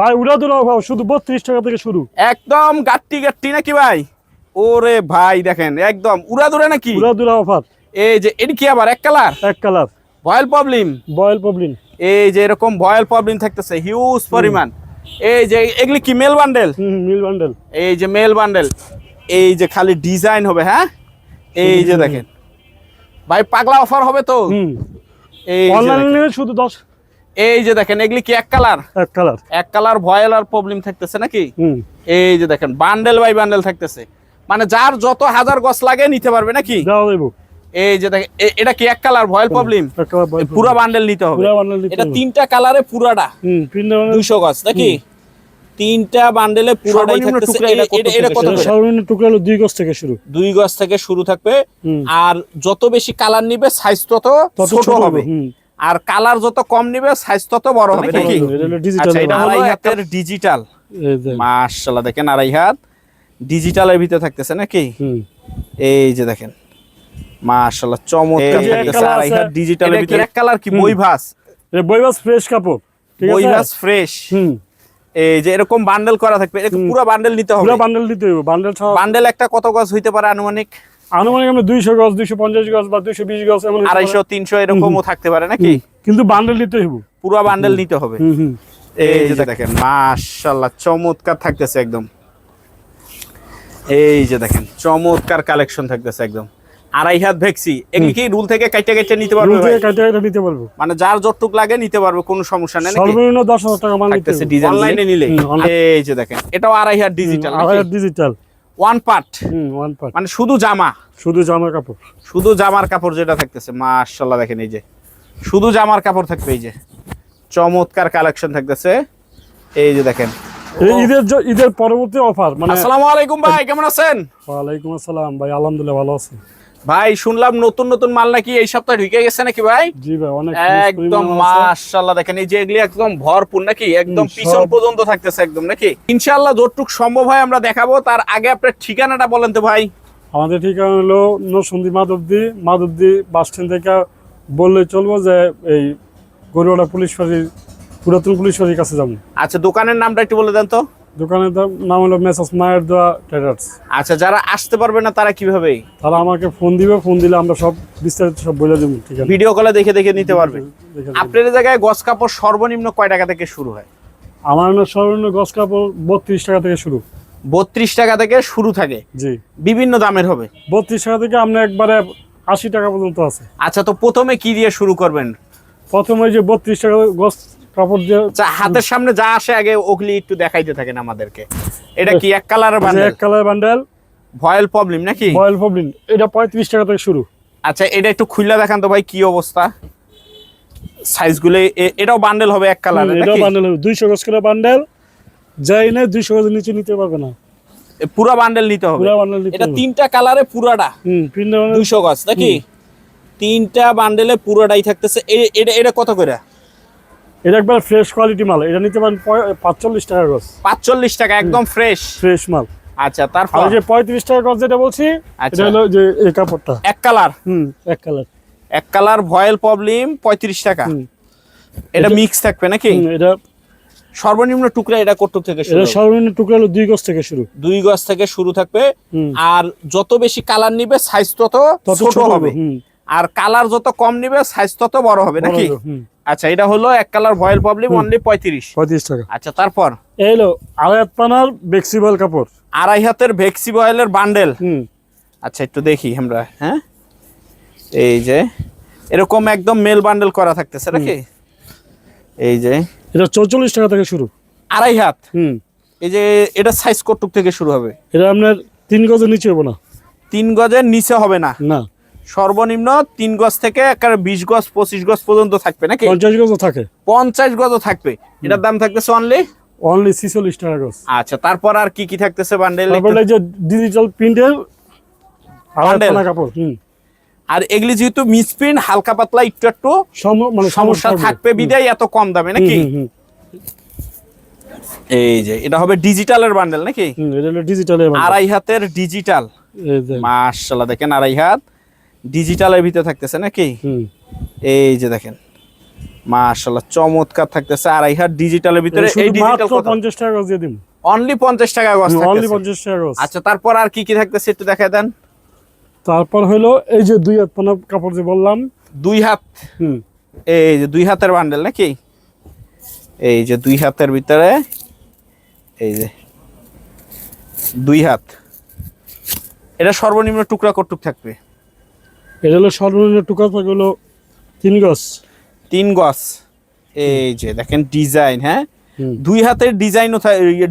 ভাই উড়াদুরা শুধু 32 টাকা থেকে শুরু। একদম গাট্টি গাট্টি নাকি ভাই? ওরে ভাই দেখেন একদম উড়াদুরা নাকি? উড়াদুরা অফার। এই যে এটি কি আবার এক কালার? এক colour. Voile problem. Voile problem. এই যে এরকম ভয়েল প্রবলেম থাকতেছে হিউজ পরিমাণ। এই যে এগুলি কি মেল বান্ডেল? মিল বান্ডেল। এই যে মেল বান্ডেল। এই যে খালি ডিজাইন হবে, হ্যাঁ এই যে দেখেন ভাই পাগলা অফার হবে তো। এই অনলাইনে শুধু 10। এই যে দেখেন এগুলি কি এক কালার? এক কালার। এক কালার ভয়েল আর প্রবলেম থাকতেছে নাকি? এই যে দেখেন বান্ডেল বাই বান্ডেল থাকতেছে, মানে যার যত হাজার গছ লাগে নিতে পারবে নাকি? দাও দেব। এই যে দেখেন এটা কি এক কালার ভয়েল প্রবলেম? পুরো বান্ডেল নিতে হবে। এটা তিনটা কালারে পুরাটা 200 গছ নাকি? তিনটা বান্ডেলে পুরোটাই থাকতেছে। এটা কত করে? সর্বনিম্ন টুকরা হলো 2 গজ থেকে শুরু। 2 গজ থেকে শুরু থাকবে। আর যত বেশি কালার নিবে সাইজ তত ছোট হবে, আর কালার যত কম নিবে সাইজ তত বড় হবে নাকি? আচ্ছা এটা হলো হাতের ডিজিটাল। মাশাআল্লাহ দেখেন আড়াই হাত ডিজিটালের ভিতরে থাকতেছে নাকি? এই যে দেখেন মাশাআল্লাহ চমৎকার থাকতেছে আড়াই হাত ডিজিটালের ভিতরে। এক কালার কি বইভাস? বইভাস ফ্রেশ কাপড়, ঠিক আছে? বইভাস ফ্রেশ। এই যে এরকম বান্ডেল করা থাকবে, এরকম পুরো বান্ডেল নিতে হবে। পুরো বান্ডেল নিতে হবে। বান্ডেল ছাড়া বান্ডেল একটা কত গজ হইতে পারে আনুমানিক? আনুমানিক আমরা 200 গজ, 250 গজ বা 220 গজ এমন 250 300 এরকমও থাকতে পারে নাকি? কিন্তু বান্ডেল নিতে হবে, পুরো বান্ডেল নিতে হবে। এই যে দেখেন মাশাআল্লাহ চমৎকার থাকতেছে একদম। এই যে দেখেন চমৎকার কালেকশন থাকতেছে একদম। আড়াই হাত ভেক্সি। এগুলি কি রুল থেকে কাইটা কাইটা নিতে পারবে ভাই? কাইটা কাইটা নিতে পারবো, মানে যার যতটুক লাগে নিতে পারবে, কোনো সমস্যা নেই নাকি? সর্বনিম্ন 10,000 টাকা মান নিতে হবে অনলাইনে নিলে। এই যে দেখেন এটাও আড়াই হাত ডিজিটাল। আড়াই হাত digital one part. One part মানে শুধু জামা, শুধু জামার কাপড়, শুধু জামার কাপড় যেটা থাকতেছে মাশাআল্লাহ দেখেন এই যে শুধু জামার কাপড় থাকবে। এই যে চমৎকার কালেকশন থাকতেছে। এই যে দেখেন ঈদের পরবর্তী অফার। মানে আসসালামু আলাইকুম ভাই, কেমন আছেন? ওয়ালাইকুম আসসালাম ভাই, আলহামদুলিল্লাহ ভালো আছি ভাই। শুনলাম নতুন নতুন মাল নাকি এই সপ্তাহে ঢুকে গেছে নাকি ভাই? জি ভাই অনেক একদম মাশাআল্লাহ দেখেন এই যে এগুলি একদম ভরপুর নাকি? একদম পিছন পর্যন্ত থাকতেছে একদম নাকি? ইনশাআল্লাহ যতটুক সম্ভব হয় আমরা দেখাবো। তার আগে আপনার ঠিকানাটা বলেন তো ভাই। আমাদের ঠিকানা হলো নরসিংদী মাধবদী বাস স্ট্যান্ড থেকে বললে চলবো যে এই গরুয়াড়া পুলিশ ফাঁড়ির, পুরাতন পুলিশ ফাঁড়ির কাছে যাবো। আচ্ছা দোকানের নামটা একটু বলে দেন তো। দোকানের নাম হলো মেসাস মায়ের দোয়া ট্রেডার্স। আচ্ছা যারা আসতে পারবে না তারা কিভাবে? তারা আমাকে ফোন দিবে, ফোন দিলে আমরা সব বিস্তারিত সব বলে দেবো। ঠিক আছে, ভিডিও কলে দেখে দেখে নিতে পারবে। আপনার জায়গায় গজ কাপড় সর্বনিম্ন কয় টাকা থেকে শুরু হয়? আমার সর্বনিম্ন গজ কাপড় 32 টাকা থেকে শুরু। 32 টাকা থেকে শুরু থাকে? জি, বিভিন্ন দামের হবে। 32 টাকা থেকে আমরা একবারে 80 টাকা পর্যন্ত আছে। আচ্ছা তো প্রথমে কি দিয়ে শুরু করবেন? প্রথমে যে 32 টাকা গজ কাপড় দিয়ে হাতের সামনে যা আসে আগে ওগুলি একটু দেখাইতে থাকেন আমাদেরকে। এটা কি এক কালারের বান্ডেল? এক কালার বান্ডেল ভয়েল প্রবলেম নাকি? ভয়েল প্রবলেম। এটা 35 টাকা থেকে শুরু। আচ্ছা এটা একটু খুলে দেখান তো ভাই কি অবস্থা সাইজগুলো। এটাও বান্ডেল হবে এক কালারের নাকি? এটাও বান্ডেল হবে 200 গজ করে বান্ডেল। যাই না 200 গজের নিচে নিতে পারবে না, পুরো বান্ডেল নিতে হবে। পুরো বান্ডেল নিতে হবে। এটা তিনটা কালারে পুরাটা 200 গজ নাকি? তিনটা বান্ডেলে পুরোটাই থাকতেছে। এটা কত করে? এটা একবার ফ্রেশ কোয়ালিটি মাল। এটা নিতে পারেন 45 টাকা গজ। 45 টাকা একদম ফ্রেশ ফ্রেশ মাল। আচ্ছা তারপর আর যে 35 টাকা গজ যেটা বলছি এটা হলো যে এই কাপড়টা এক কালার। এক কালার। এক কালার ভয়েল প্রবলেম 35 টাকা। এটা মিক্স থাকবে নাকি? এটা সর্বনিম্ন টুকরা এটা কত থেকে শুরু? এটা সর্বনিম্ন টুকরা হলো 2 গজ থেকে শুরু। 2 গজ থেকে শুরু থাকবে। আর যত বেশি কালার নিবে সাইজ তত ছোট হবে, আর কালার যত কম নিবে সাইজ তত বড় হবে নাকি? আচ্ছা এটা হলো এক কালার ভয়েল প্রবলেম অনলি 35 টাকা। আচ্ছা তারপর এই হলো আড়াই হাত পানার ফ্লেক্সিবল কাপড়, আড়াই হাতের ভেক্সি বয়েলের বান্ডেল। আচ্ছা একটু দেখি আমরা। হ্যাঁ এই যে এরকম একদম মেল বান্ডেল করা থাকতেছে নাকি? এই যে এটা 44 টাকা থেকে শুরু। আড়াই হাত। এই যে এটা সাইজ কতটুক থেকে শুরু হবে? এটা আপনার 3 গজের নিচে হবে না। 3 গজের নিচে হবে না? না, সর্বনিম্ন 3 গজ থেকে একেবারে 20 গজ 25 গজ পর্যন্ত থাকবে নাকি? 50 গজও থাকে। 50 গজও থাকবে। এটার দাম থাকতেছে অনলি 46 টাকা গজ। আচ্ছা তারপর আর কি কি থাকতেছে বান্ডেল? তারপর এই যে ডিজিটাল প্রিন্টের বান্ডেল কাপড়। আর এগুলি যেহেতু মিসপ্রিন্ট হালকা পাতলা একটু মানে সমস্যা থাকবে বিদায় এত কম দামে নাকি? এই যে এটা হবে ডিজিটালের বান্ডেল নাকি? এটা হলো ডিজিটালের বান্ডেল। আড়াই হাতের ডিজিটাল। মাশাআল্লাহ দেখেন আড়াই হাত ডিজিটালের ভিতরে থাকতেছে নাকি? এই যে দেখেন মাশাআল্লাহ চমৎকার থাকতেছে। আড়াই হাত ডিজিটালের ভিতরে, এই ডিজিটাল মাত্র 50 টাকা গজ দিয়ে দিন। অনলি 50 টাকা গজ থাকতেছে। অনলি 50 টাকা গজ। আচ্ছা তারপর আর কি কি থাকতেছে একটু দেখায় দেন। তারপর হলো এই যে 2 হাত পানা কাপড় যে বললাম, 2 হাত। এই যে 2 হাতের বান্ডেল নাকি? এই যে 2 হাতের ভিতরে, এই যে 2 হাত। এটা সর্বনিম্ন টুকরা কতটুক থাকবে? এটা হলো সর্বনিম্ন টুকরা থাকবে হলো 3 গজ। 3 গজ। এই যে দেখেন ডিজাইন, হ্যাঁ 2 হাতের ডিজাইনও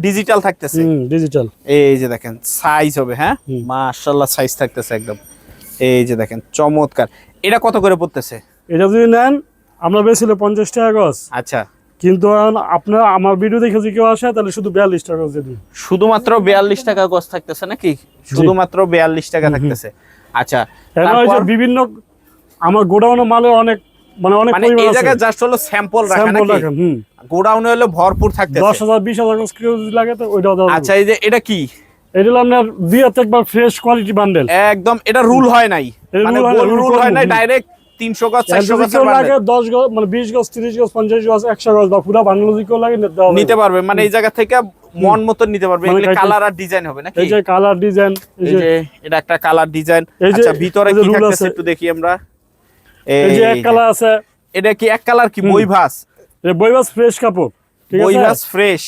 ডিজিটাল থাকতেছে। ডিজিটাল। এই যে দেখেন সাইজ হবে, হ্যাঁ মাশাআল্লাহ সাইজ থাকতেছে একদম। এই যে দেখেন চমৎকার। এটা কত করে পড়তেছে? এটা যদি নেন আমরা বেচলে 50 টাকা গজ। আচ্ছা কিন্তু আপনার আমার ভিডিও দেখে যদি কেউ আসে তাহলে শুধু 42 টাকা গজ দিয়ে দিন। শুধুমাত্র 42 টাকা গজ থাকতেছে নাকি? শুধুমাত্র 42 টাকা থাকতেছে। আচ্ছা তারপর বিভিন্ন আমার গোডাউনে মালে অনেক অনেক মানে পরিমাণ এই আছে। জায়গায় জাস্ট হলো স্যাম্পল রাখা নাকি? গোডাউনে হলো ভরপুর থাকতেছে। 10,000 20,000 গজ কেউ যদি লাগে তো ওইটাও দাও। আচ্ছা এই যে এটা কি? এটা হলো আপনার দুই হাতে একবার ফ্রেশ কোয়ালিটি বান্ডেল। একদম এটা রুল হয় নাই, মানে রুল হয় নাই, ডাইরেক্ট 300 গজ 400 গজ লাগে, 10 গজ 20 গজ 30 গজ 50 গজ 100 গজ বা পুরো বান্ডেল যদি কেউ লাগে নিতে পারবে। মানে এই জায়গা থেকে মন মতো নিতে পারবে। এগুলো কালার আর ডিজাইন হবে নাকি? এই যে কালার ডিজাইন, এই যে এটা একটা কালার ডিজাইন। আচ্ছা ভিতরে কি থাকতেছে একটু দেখি আমরা। এই যে এক কালার আছে। এটা কি এক কালার কি বইভাস? এটা বইভাস ফ্রেশ কাপড়, ঠিক আছে? বইভাস ফ্রেশ।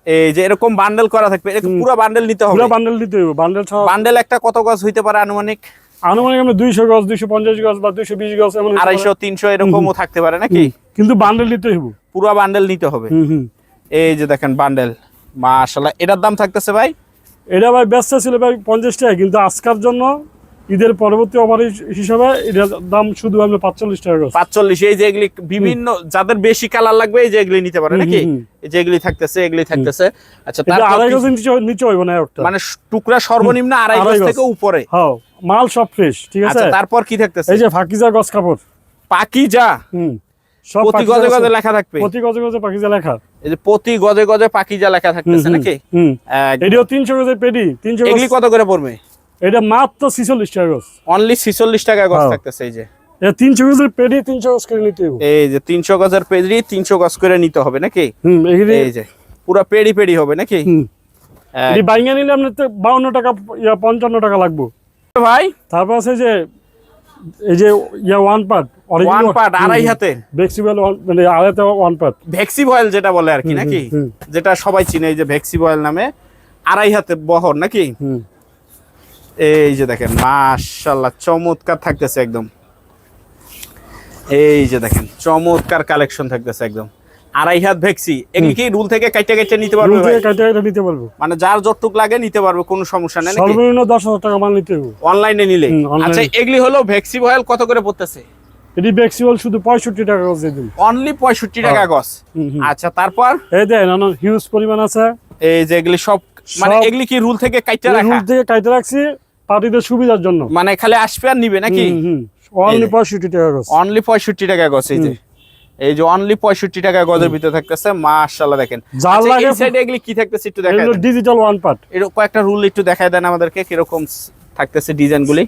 এই যে এরকম বান্ডেল করা থাকবে, এটা পুরো বান্ডেল নিতে হবে? পুরো বান্ডেল নিতে হবে। বান্ডেল একটা কত গজ হইতে পারে আনুমানিক? আনুমানিক আমরা 200 গজ 250 গজ বা 220 গজ এমন 250 300 এরকমও থাকতে পারে নাকি? কিন্তু বান্ডেল নিতে হবে, পুরো বান্ডেল নিতে হবে। এই যে দেখেন বান্ডেল মাশাআল্লাহ। এটার দাম থাকতেছে ভাই? এটা ভাই ব্যস্ত ছিল ভাই 50 টাকা, কিন্তু আজকের জন্য ঈদের পরবর্তী অফার হিসাবে এটার দাম শুধু আমরা 45 টাকা গজ। 45। এই যে এগুলি বিভিন্ন যাদের বেশি কালার লাগবে এই যে এগুলি নিতে পারে নাকি? এই যে এগুলি থাকতেছে, এগুলি থাকতেছে। আচ্ছা তারপর 2.5 গজ নিচে হইব না একটা, মানে টুকরা সর্বনিম্ন 2.5 গজ থেকে উপরে। হ্যাঁ মাল সব ফ্রেশ, ঠিক আছে? আচ্ছা তারপর কি থাকতেছে? এই যে পাকিজা গজ কাপড়। পাকিজা। সব প্রতি গজে গজে লেখা থাকবে? প্রতি গজে গজে পাকিজা লেখা। এই যে প্রতি গজে গজে পাকিজা লেখা থাকতেছে নাকি? এটাও 300 গজের পেডি। 300 এগুলি কত করে পড়বে? এটা মাত্র 46 টাকা গজ। অনলি 46 টাকা গজ থাকতেছে। এই যে এটা 300 গজের পেডি 300 গজ করে নিতে হবে। এই যে 300 গজের পেডি 300 গজ করে নিতে হবে নাকি? এই যে পুরো পেডি পেডি হবে নাকি? এই বাইঙ্গা নিলে আপনার 52 টাকা 55 টাকা লাগবে ভাই। তারপর আছে যে এই যে ওয়ান পার্ট ওয়ান পার্ট আড়াই হাতে ভেক্সিবল, মানে আড়াইতে ওয়ান পার্ট ভেক্সিবয়েল যেটা বলে আর কি নাকি? যেটা সবাই চিনে এই যে ভেক্সিবয়েল নামে, আড়াই হাতে বহর নাকি? এই যে দেখেন মাশাআল্লাহ চমৎকার থাকতেছে একদম। এই যে দেখেন চমৎকার কালেকশন থাকতেছে একদম। আড়াই হাত ভেক্সি। এগুলি কি রুল থেকে কাইটা কাইটা নিতে পারবে ভাই? কাইটা নিতে পারবো, মানে যার যতটুক লাগে নিতে পারবে, কোনো সমস্যা নেই নাকি? সর্বনিম্ন 10,000 টাকা মাল নিতে হবে অনলাইনে নিলে। আচ্ছা এগুলি হলো ভেক্সিবয়েল কত করে পড়তেছে? এটি ভেক্সিবল শুধু 65 টাকা গজ দিয়ে দিন। অনলি 65 টাকা গজ। আচ্ছা তারপর এই দেখেন হিউজ পরিমাণ আছে। এই যে এগুলি সব মানে এগুলি কি রুল থেকে কাইটা রাখা? রুল থেকে কাইটা রাখছি পার্টিদের সুবিধার জন্য, মানে খালি আসবে আর নিবে নাকি? অনলি 65 টাকা গজ। অনলি 65 টাকা গজ। এই যে অনলি 65 টাকা গজের ভিতরে থাকতেছে মাশাআল্লাহ। দেখেন এই সাইডে এগুলি কি থাকতেছে একটু দেখায় দেন। Digital one part. এর কয়েকটা রুল একটু দেখায় দেন আমাদেরকে কিরকম থাকতেছে ডিজাইনগুলি।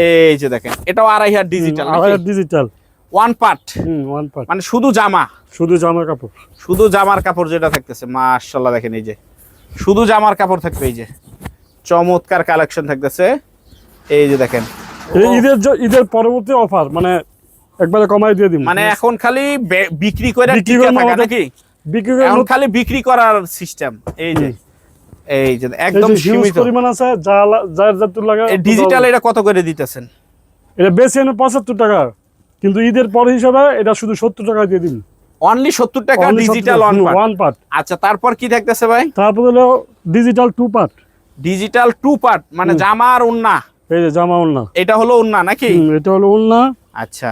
এই যে দেখেন এটাও আড়াই হাত ডিজিটাল। আড়াই হাত digital one part. One part মানে শুধু জামা, শুধু জামার কাপড়, শুধু জামার কাপড় যেটা থাকতেছে মাশাআল্লাহ। দেখেন এই যে শুধু জামার কাপড় থাকবে। এই যে চমৎকার কালেকশন থাকতেছে। এই যে দেখেন ঈদের পরবর্তী অফার, মানে একবারে কমাই দিয়ে দিন। মানে এখন খালি বিক্রি করে টিকে থাকা নাকি? এখন খালি বিক্রি করার সিস্টেম। এই যে একদম সীমিত পরিমাণ আছে। যার যত লাগে। ডিজিটাল এটা কত করে দিতেছেন? এটা বেশি 75 টাকা, কিন্তু ঈদের পর হিসাবে এটা শুধু 70 টাকা দিয়ে দিন। অনলি 70 টাকা ডিজিটাল ওয়ান পার্ট। আচ্ছা তারপর কি থাকতেছে ভাই? তারপর হলো digital two part. Digital two part মানে জামা আর ওন্না। এই যে জামা ওন্না, এটা হলো ওন্না নাকি? এটা হলো ওন্না। আচ্ছা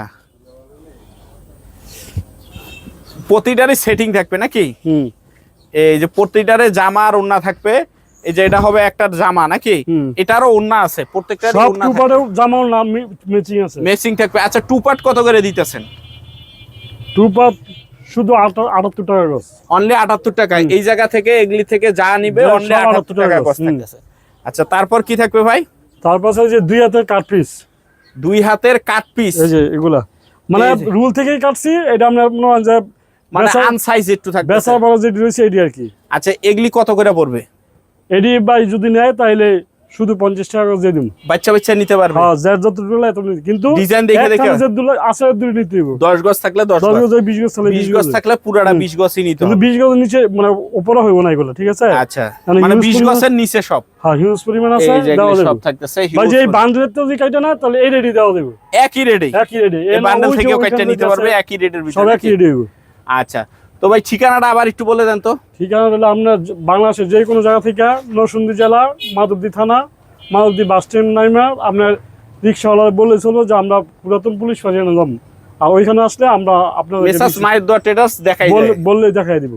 প্রতিটারই সেটিং থাকবে নাকি? এই যে প্রতিটারে জামা আর ওন্না থাকবে। এই যে এটা হবে একটা জামা নাকি? এটারও ওন্না আছে, প্রত্যেকটারই ওন্না থাকবে। সব টু পার্টেও জামা ওন্না ম্যাচিং আছে, ম্যাচিং থাকবে। আচ্ছা টু পার্ট কত করে দিতেছেন? টু পার্ট শুধু 78 টাকা গজ। অনলি 78 টাকা। এই জায়গা থেকে এগুলি থেকে যা নিবে অনলি 78 টাকা গজ থাকতেছে। আচ্ছা তারপর কি থাকবে ভাই? তারপর আছে যে দুই হাতের কাট পিস। দুই হাতের কাট পিস। এই যে এগুলা মানে এই যে। রুল থেকেই কাটছি, এটা আমরা মনে হয় যে মানে আনসাইজ একটু থাকবে। বেচা বড় যেটি রয়েছে এটি আর কি। আচ্ছা এগুলি কত করে পড়বে? এটি ভাই যদি নেয় তাহলে শুধু 50 টাকা করে দিয়ে দিন। বাচ্চা বাচ্চা নিতে পারবে? হ্যাঁ, যার যতটুকু লাগে ততটুকু, কিন্তু ডিজাইন দেখে দেখে আছে দূরে নিতে হবে। 10 গজ থাকলে 10 10 গজ, গজ 20 গজ থাকলে 20 গজ থাকলে পুরাটা 20 গজই নিতে কিন্তু হবে। 20 গজের নিচে মানে উপরে হইব না এগুলো, ঠিক আছে? আচ্ছা মানে মানে huge 20 পরিমাণ- গজের নিচে সব। হ্যাঁ, হিউজ পরিমাণ আছে, এই যে দেওয়া এগুলি যাবে। সব থাকতেছে ভাই যে এই হিউজ, বান্ডেলের তো যদি কাইটা না তাহলে এই রেডি দেওয়া দেবে, একই রেটে। একই রেডি। এই বান্ডেল থেকেও কাইটা নিতে পারবে একই রেটের সব ভিতরে। একই রেডি হবে। আচ্ছা তো ভাই ঠিকানাটা আবার একটু বলে দেন তো। ঠিকানা হলো আপনার বাংলাদেশের যে কোনো জায়গা থেকে নরসিংদী জেলা মাধবদী থানা মাধবদী বাস স্ট্যান্ড নাইমা আপনার রিক্সাওয়ালা বলে চলবো যে আমরা পুরাতন পুলিশ ফাঁড়ি নাম, আর ওইখানে আসলে আমরা আপনাদের মেসাস মায়ের দোয়া ট্রেডার্স দেখাই যায়। বললে দেখাই দিব।